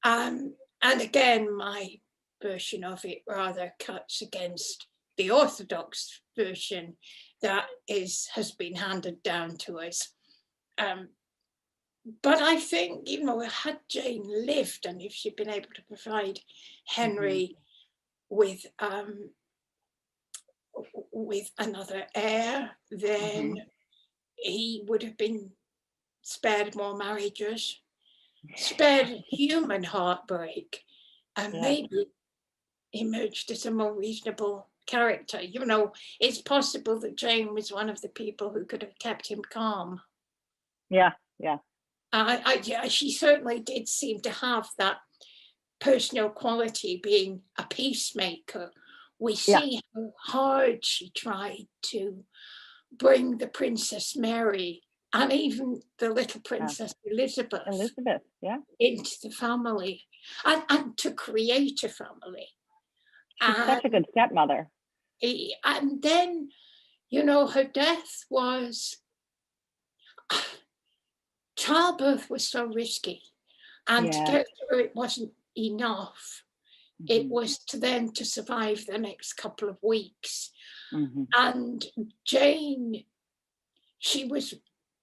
And again, my version of it rather cuts against the orthodox version that has been handed down to us. But I think, you know, had Jane lived, and if she'd been able to provide Henry with another heir, then he would have been spared more marriages, spared human heartbreak, and maybe emerged as a more reasonable character. You know, it's possible that Jane was one of the people who could have kept him calm. She certainly did seem to have that personal quality, being a peacemaker. We see how hard she tried to bring the Princess Mary and even the little Princess Elizabeth into the family, and to create a family. She's such a good stepmother. And then, you know, her death was, childbirth was so risky, and to get through it wasn't enough. It was to survive the next couple of weeks. And Jane, she was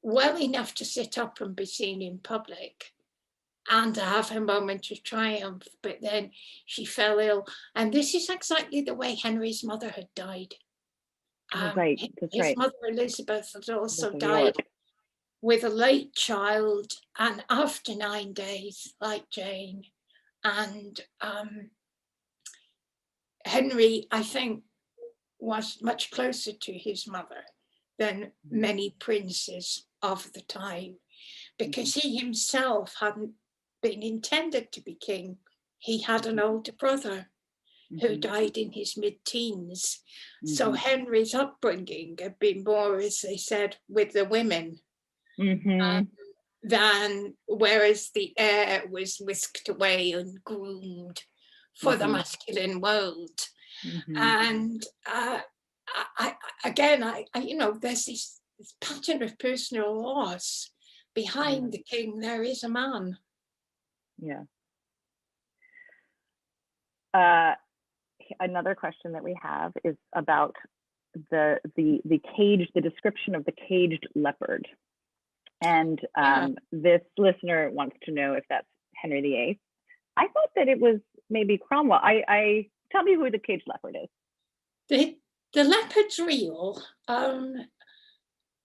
well enough to sit up and be seen in public and to have her moment of triumph, but then she fell ill. And this is exactly the way Henry's mother had died. His mother Elizabeth had also died with a late child, and after 9 days, like Jane. And Henry, I think, was much closer to his mother than many princes of the time, because he himself hadn't been intended to be king. He had an older brother who died in his mid-teens. So Henry's upbringing had been more, as they said, with the women, than whereas the heir was whisked away and groomed for the masculine world. And you know, there's this pattern of personal loss. Behind the king, there is a man. Another question that we have is about the description of the caged leopard. And this listener wants to know if that's Henry VIII. I thought that it was maybe Cromwell. Tell me who the caged leopard is. The leopard's real.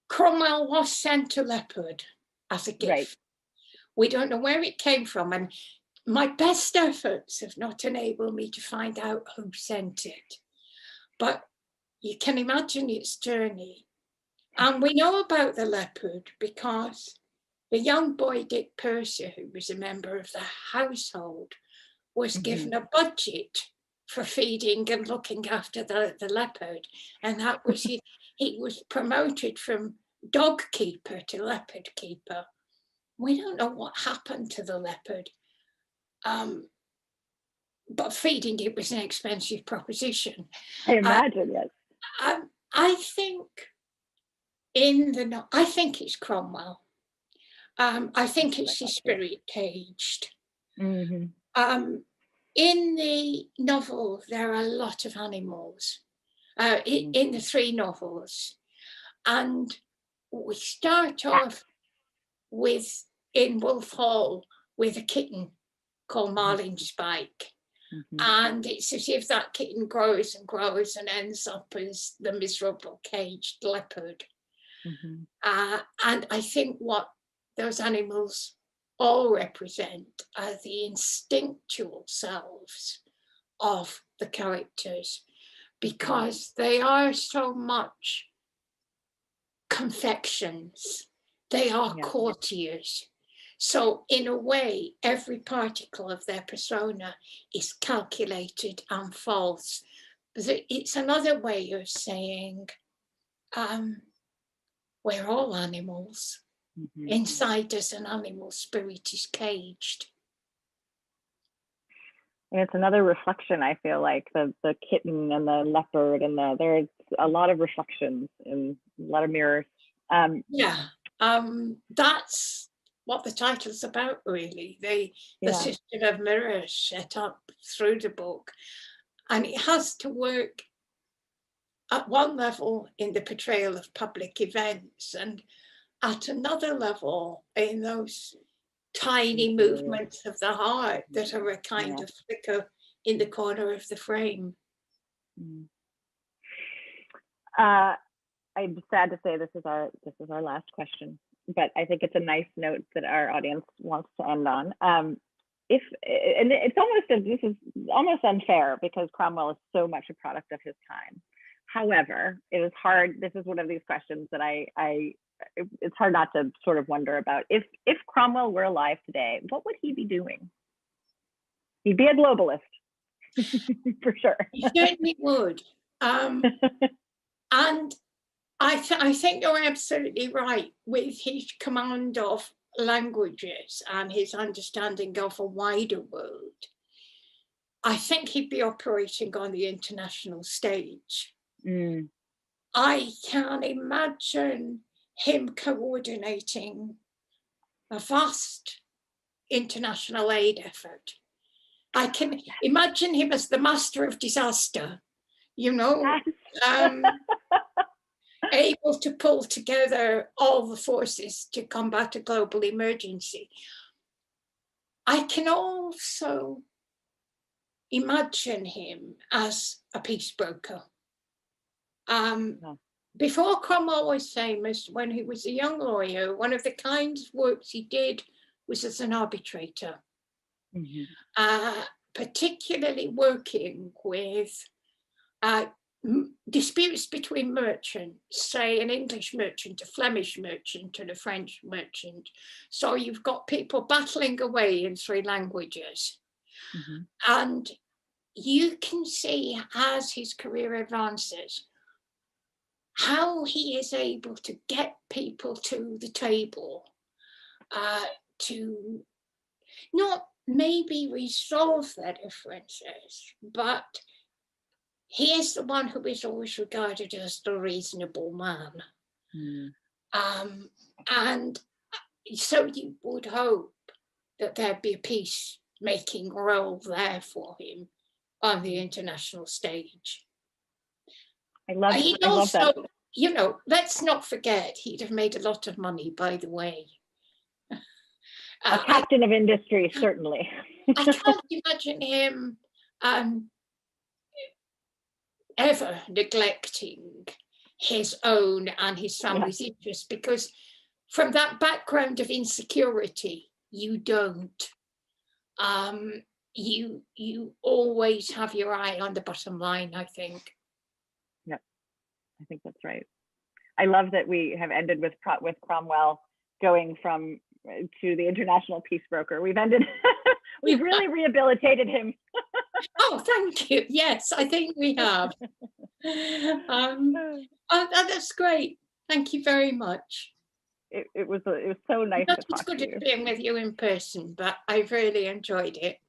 Cromwell was sent a leopard as a gift. We don't know where it came from, and my best efforts have not enabled me to find out who sent it. But you can imagine its journey. And we know about the leopard because the young boy Dick Percy, who was a member of the household, was given a budget for feeding and looking after the leopard. And that was he was promoted from dog keeper to leopard keeper. We don't know what happened to the leopard. But feeding it was an expensive proposition. I imagine, yes. I think I think it's Cromwell. I think it's his spirit caged. In the novel, there are a lot of animals in the 3 novels. And we start off in Wolf Hall with a kitten called Marlinspike. And it's as if that kitten grows and grows and ends up as the miserable caged leopard. And I think what those animals all represent the instinctual selves of the characters, because they are so much confections. They are courtiers. So in a way, every particle of their persona is calculated and false. It's another way of saying we're all animals. Inside us, an animal spirit is caged. And it's another reflection, I feel like, the kitten and the leopard, and there's a lot of reflections and a lot of mirrors. That's what the title's about, really. The system of mirrors set up through the book. And it has to work at one level in the portrayal of public events, and at another level in those tiny movements of the heart that are a kind of flicker in the corner of the frame. I'm sad to say this is our last question, but I think it's a nice note that our audience wants to end on. This is almost unfair, because Cromwell is so much a product of his time. However, it is hard. This is one of these questions that it's hard not to sort of wonder about. If Cromwell were alive today, what would he be doing? He'd be a globalist, for sure. He certainly would. And I think you're absolutely right with his command of languages and his understanding of a wider world. I think he'd be operating on the international stage. I can imagine him coordinating a vast international aid effort. I can imagine him as the master of disaster, able to pull together all the forces to combat a global emergency. I can also imagine him as a peace broker. Before Cromwell was famous, when he was a young lawyer, one of the kinds of works he did was as an arbitrator, particularly working with disputes between merchants, say an English merchant, a Flemish merchant, and a French merchant. So you've got people battling away in three languages. And you can see, as his career advances, how he is able to get people to the table, to not maybe resolve their differences, but he is the one who is always regarded as the reasonable man. And so you would hope that there'd be a peacemaking role there for him on the international stage. I love that. Let's not forget, he'd have made a lot of money, by the way. A captain of industry, certainly. I can't imagine him ever neglecting his own and his family's interests, because from that background of insecurity, you don't. You always have your eye on the bottom line, I think. Yep, I think that's right. I love that we have ended with Cromwell going to the international peace broker. We've really rehabilitated him. Oh, thank you. Yes, I think we have. That's great. Thank you very much. It was so nice to talk to you. It's good to be with you in person, but I've really enjoyed it.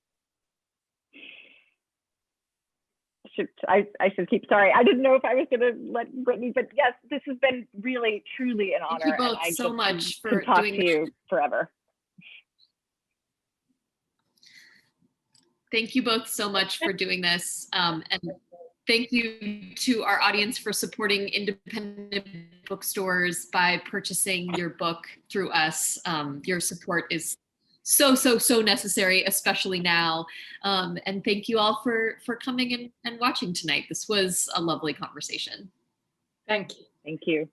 I should keep, sorry, I didn't know if I was going to let Brittany, but yes, this has been really, truly an honor. Thank you both so much for talk to you forever. Thank you both so much for doing this. And thank you to our audience for supporting independent bookstores by purchasing your book through us. Your support is so necessary, especially now. And thank you all for coming and watching tonight. This was a lovely conversation. Thank you. Thank you.